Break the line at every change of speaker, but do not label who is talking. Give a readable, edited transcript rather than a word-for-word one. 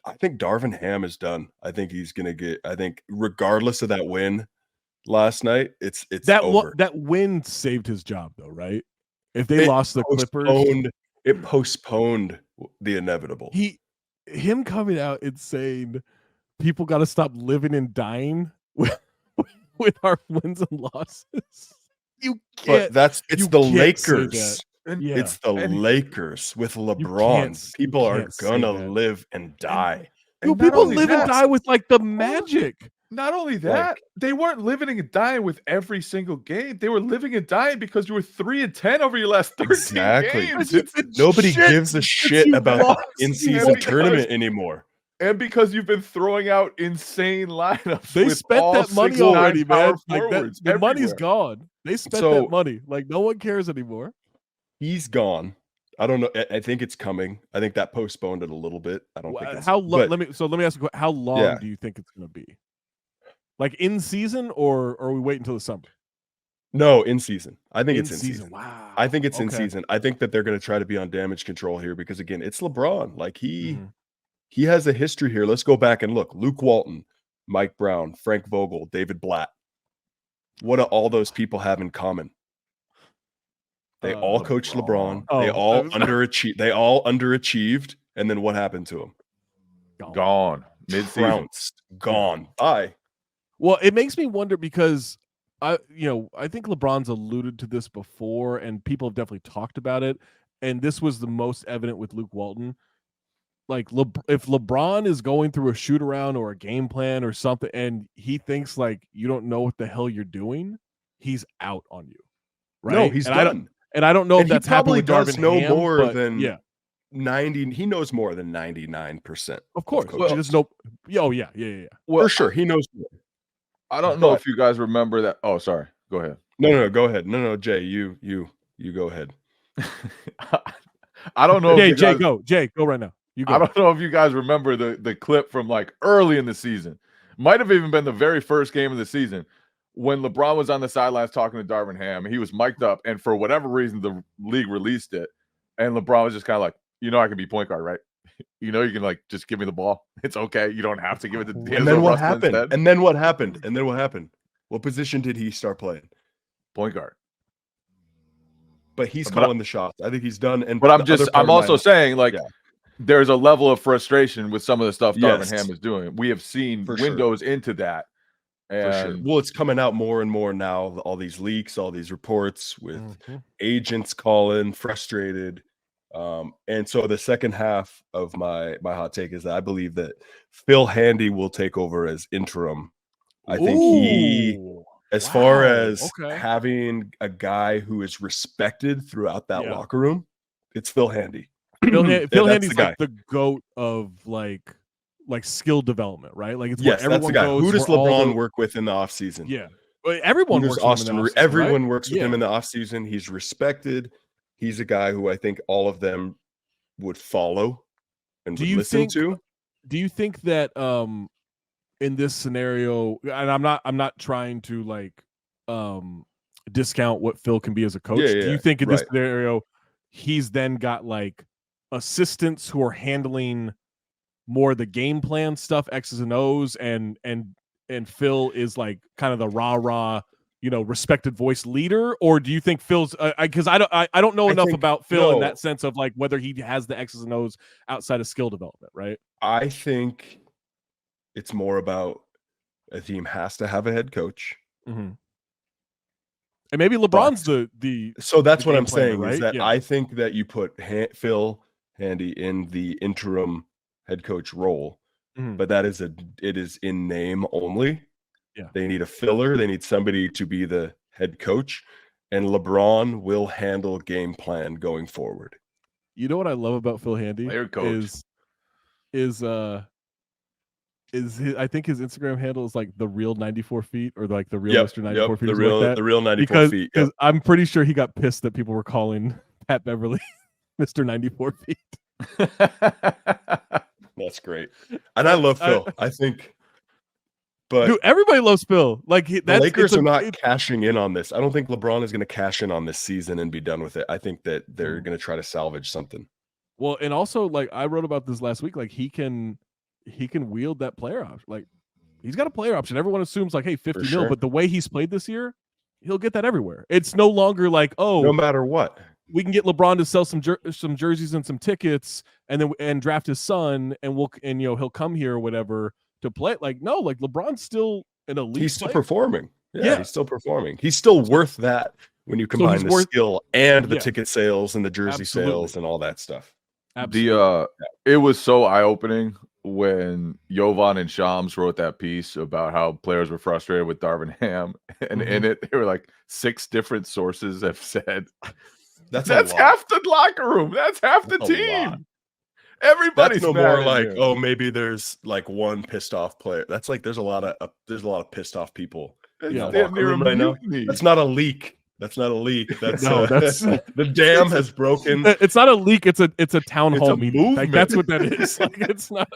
I think Darvin Ham is done. I think he's gonna get. I think regardless of that win last night, it's over.
That win saved his job though, right? If they
It
lost the Clippers,
postponed the inevitable.
Him coming out and saying people got to stop living and dying with our wins and losses. You can't.
But it's the Lakers.
Yeah.
It's the Lakers with LeBron. People are gonna live and die.
And people live and die with like the Magic.
Not only that, they weren't living and dying with every single game. They were living and dying because you were 3-10 over your last 13 games.
Nobody gives a shit about the in-season tournament anymore.
And because you've been throwing out insane lineups.
They spent that money already, man. Like the money's gone. They spent that money. Like no one cares anymore.
He's gone. I don't know. I think it's coming. I think that postponed it a little bit. I don't think it's
how long. Let me ask you, how long do you think it's going to be? Like in season, or we wait until the summer?
No, in season. I think it's in season.
Wow.
I think it's in season. I think that they're going to try to be on damage control here because again, it's LeBron. Like he has a history here. Let's go back and look. Luke Walton, Mike Brown, Frank Vogel, David Blatt. What do all those people have in common? They all coached LeBron. They all underachieved. They all underachieved. And then what happened to them?
Gone. Mid-season.
Gone. Bye.
Well, it makes me wonder because I think LeBron's alluded to this before, and people have definitely talked about it. And this was the most evident with Luke Walton. Like, if LeBron is going through a shoot around or a game plan or something, and he thinks like you don't know what the hell you're doing, he's out on you. Right?
No, he's done.
I don't know if that's happened with Darvin Ham,
more than 90. He knows more than 99%.
Of course. There's no. Oh yeah.
Well, for sure, he knows more.
I don't know if you guys remember that. Oh, sorry. Go ahead.
No, go ahead. No, Jay, you go ahead.
I don't know.
Jay, go right now. You go.
I don't know if you guys remember the clip from like early in the season. Might have even been the very first game of the season when LeBron was on the sidelines talking to Darvin Ham. He was mic'd up, and for whatever reason, the league released it. And LeBron was just kind of like, I can be point guard, right? You can like just give me the ball. It's okay. You don't have to give it to D'Angelo.
And then what happened? And then what happened? What position did he start playing?
Point guard.
But he's calling the shots. I think he's done.
But I'm also saying like there's a level of frustration with some of the stuff Darvin Ham is doing. We have seen windows into that. And
well, it's coming out more and more now. All these leaks, all these reports with agents calling, frustrated. And so the second half of my hot take is that I believe that Phil Handy will take over as interim. I think far as having a guy who is respected throughout that locker room, it's Phil Handy.
Phil Handy's like the GOAT of like skill development, right? Like it's where everyone goes.
Who does LeBron work with in the offseason?
Yeah. Everyone works with him in the offseason,
everyone works with him in the offseason. He's respected. He's a guy who I think all of them would follow and would listen to.
Do you think that in this scenario, and I'm not trying to like discount what Phil can be as a coach. Do you think in this scenario he's then got like assistants who are handling more of the game plan stuff, X's and O's, and Phil is like kind of the rah-rah, respected voice leader? Or do you think Phil's because I don't know enough about Phil in that sense of like whether he has the X's and O's outside of skill development, right?
I think it's more about a team has to have a head coach.
Mm-hmm. And maybe LeBron's the
so that's what I'm saying,
right?
Is that I think that you put Phil Handy in the interim head coach role, but it is in name only.
Yeah,
they need a filler. They need somebody to be the head coach, and LeBron will handle game plan going forward.
You know what I love about Phil Handy is I think his Instagram handle is like the real 94 feet or like the real Mr. 94 feet.
The real 94 feet.
Because I'm pretty sure he got pissed that people were calling Pat Beverly Mr. 94 feet.
That's great. And I love Phil. I think, but
dude, everybody loves Phil. Like
the Lakers are not cashing in on this. I don't think LeBron is going to cash in on this season and be done with it. I think that they're going to try to salvage something.
Well, and also like I wrote about this last week, like he can he can wield that player option. Like, he's got a player option. Everyone assumes like, hey, 50
sure.
mil, but the way he's played this year, he'll get that everywhere. It's no longer like, oh,
no matter what,
we can get LeBron to sell some jerseys and some tickets, and draft his son, and he'll come here or whatever to play. Like, no, like LeBron's still an elite.
He's still
player.
performing. Yeah, he's still performing. He's still worth that when you combine the skill and the ticket sales and the jersey sales and all that stuff.
Absolutely.
It was so eye-opening when Jovan and Shams wrote that piece about how players were frustrated with Darvin Ham, and in it there were like 6 different sources have said that's half the locker room, that's half the team. Everybody's
no more like, oh, maybe there's like one pissed off player. That's like there's a lot of pissed off people. Right now. That's not a leak. That's not a leak. That's that's the dam has broken.
It's not a leak. It's a town hall meeting. Like, that's what that is. Like, it's not.